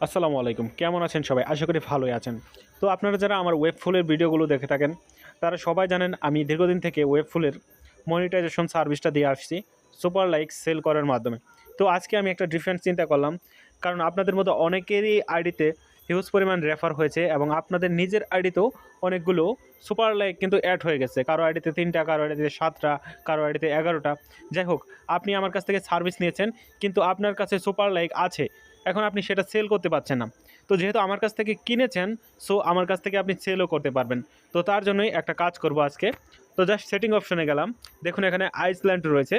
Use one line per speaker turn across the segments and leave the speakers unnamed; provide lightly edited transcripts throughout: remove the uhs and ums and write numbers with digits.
আসসালামু আলাইকুম, কেমন আছেন সবাই? আশা করি ভালোই আছেন। তো আপনারা যারা আমার ওয়েবফুলের ভিডিওগুলো দেখে থাকেন, তারা সবাই জানেন আমি দীর্ঘদিন থেকে ওয়েবফুলের মনিটাইজেশন সার্ভিসটা দিয়ে আসছি সুপার লাইক সেল করার মাধ্যমে। তো আজকে আমি একটা ডিফারেন্ট চিন্তা করলাম, কারণ আপনাদের মধ্যে অনেকেরই আইডিতে হিউজ পরিমাণ রেফার হয়েছে এবং আপনাদের নিজের আইডিতেও অনেকগুলো সুপার লাইক কিন্তু অ্যাড হয়ে গেছে। কারো আইডিতে 3টা, কারো আইডিতে 7টা, কারো আইডিতে 11টা। যাই হোক, আপনি আমার কাছ থেকে সার্ভিস নিয়েছেন, কিন্তু আপনার কাছে সুপার লাইক আছে, এখন আপনি সেটা সেল করতে পারছেন না। তো যেহেতু আমার কাছ থেকে কিনেছেন, সো আমার কাছ থেকে আপনি সেলও করতে পারবেন। তো তার জন্যই একটা কাজ করব আজকে। তো জাস্ট সেটিং অপশনে গেলাম, দেখুন এখানে আইসল্যান্ড রয়েছে।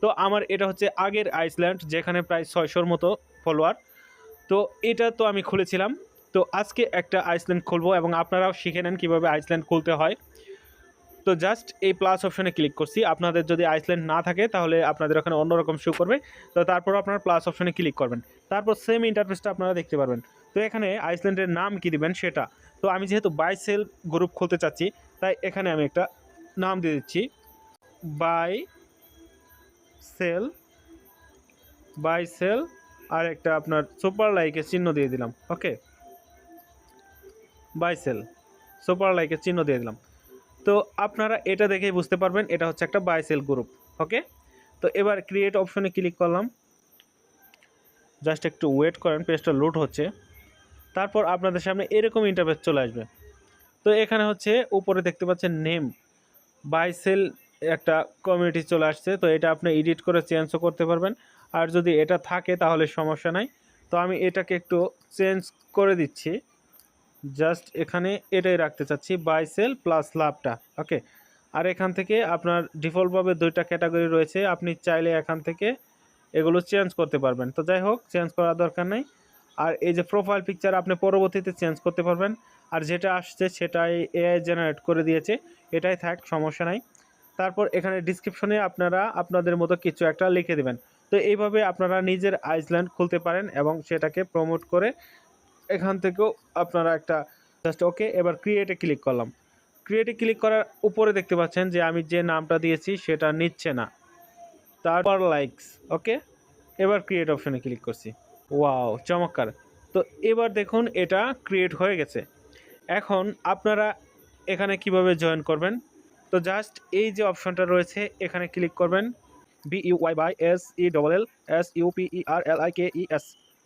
তো আমার এটা হচ্ছে আগের আইসল্যান্ড, যেখানে প্রায় 600-র মতো ফলোয়ার। তো এটা তো আমি খুলেছিলাম। তো আজকে একটা আইসল্যান্ড খুলবো এবং আপনারাও শিখে নেন কীভাবে আইসল্যান্ড খুলতে হয়। তো জাস্ট এই প্লাস অপশনে ক্লিক করছি। আপনাদের যদি আইসল্যান্ড না থাকে তাহলে আপনাদের ওখানে অন্যরকম শো করবে। তো তারপর আপনারা প্লাস অপশনে ক্লিক করবেন, তারপর সেম ইন্টারফেসটা আপনারা দেখতে পারবেন। তো এখানে আইসল্যান্ডের নাম কী দিবেন সেটা, তো আমি যেহেতু বাই সেল গ্রুপ খুলতে চাচ্ছি, তাই এখানে আমি একটা নাম দিয়ে দিচ্ছি, বাই সেল। বাই সেল আর একটা আপনার সুপার লাইকের চিহ্ন দিয়ে দিলাম। ওকে, বাই সেল সুপার লাইকের চিহ্ন দিয়ে দিলাম। তো আপনারা এটা দেখেই বুঝতে পারবেন এটা হচ্ছে একটা বাই সেল গ্রুপ। ওকে, তো এবার ক্রিয়েট অপশনে ক্লিক করলাম। জাস্ট একটু ওয়েট করেন, পেজটা লোড হচ্ছে। তারপর আপনাদের সামনে এরকম ইন্টারফেস চলে আসবে। তো এখানে হচ্ছে উপরে দেখতে পাচ্ছেন নেম, বাই সেল একটা কমিউনিটি চলে আসছে। তো এটা আপনি এডিট করে চেঞ্জও করতে পারবেন, আর যদি এটা থাকে তাহলে সমস্যা নাই। তো আমি এটাকে একটু চেঞ্জ করে দিচ্ছি, জাস্ট এখানে এটাই রাখতে চাচ্ছি, বাই সেল প্লাস লাভটা। ওকে, আর এখান থেকে আপনার ডিফল্টভাবে 2টা ক্যাটাগরি রয়েছে, আপনি চাইলে এখান থেকে এগুলো চেঞ্জ করতে পারবেন। তো যাই হোক, চেঞ্জ করার দরকার নেই। আর এই যে প্রোফাইল পিকচার আপনি পরবর্তীতে চেঞ্জ করতে পারবেন, আর যেটা আসছে সেটাই এআই জেনারেট করে দিয়েছে, এটাই থাক, সমস্যা নাই। তারপর এখানে ডিসক্রিপশনে আপনারা আপনাদের মতো কিছু একটা লিখে দেবেন। তো এইভাবে আপনারা নিজের আইসল্যান্ড খুলতে পারেন এবং সেটাকে প্রমোট করে এখান থেকেও আপনারা একটা জাস্ট ওকে। এবার ক্রিয়েটে ক্লিক করলাম। ক্রিয়েটে ক্লিক করার উপরে দেখতে পাচ্ছেন যে আমি যে নামটা দিয়েছি সেটা নিচ্ছে না, তারপর লাইকস। ওকে, এবার ক্রিয়েট অপশনে ক্লিক করছি। ওয়াও, চমৎকার! তো এবার দেখুন এটা ক্রিয়েট হয়ে গেছে। এখন আপনারা এখানে কিভাবে জয়েন করবেন, তো জাস্ট এই যে অপশনটা রয়েছে এখানে ক্লিক করবেন, BUYSELLSUPERLIKES।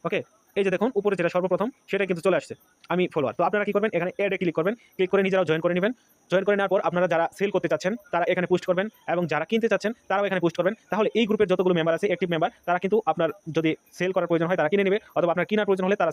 ওকে, এই যে দেখুন উপরে যেটা সর্বপ্রথম সেটা কিন্তু চলে আসছে, আমি ফলোয়ার। তো আপনারা কি করবেন, এখানে অ্যাডে ক্লিক করবেন, ক্লিক করে নিজেরাও জয়েন করে নেবেন। জয়েন করে নেওয়ার পর আপনারা যারা সেল করতে চাচ্ছেন তারা এখানে পোস্ট করবেন, এবং যারা কিনতে চাচ্ছেন তারাও এখানে পোস্ট করবেন। তাহলে এই গ্রুপের যতগুলো মেম্বার আছে, অ্যাক্টিভ মেম্বার, তারা কিন্তু আপনার যদি সেল করার প্রয়োজন হয় তারা কিনে নেবে, অথবা আপনার কেনার প্রয়োজন হলে তারা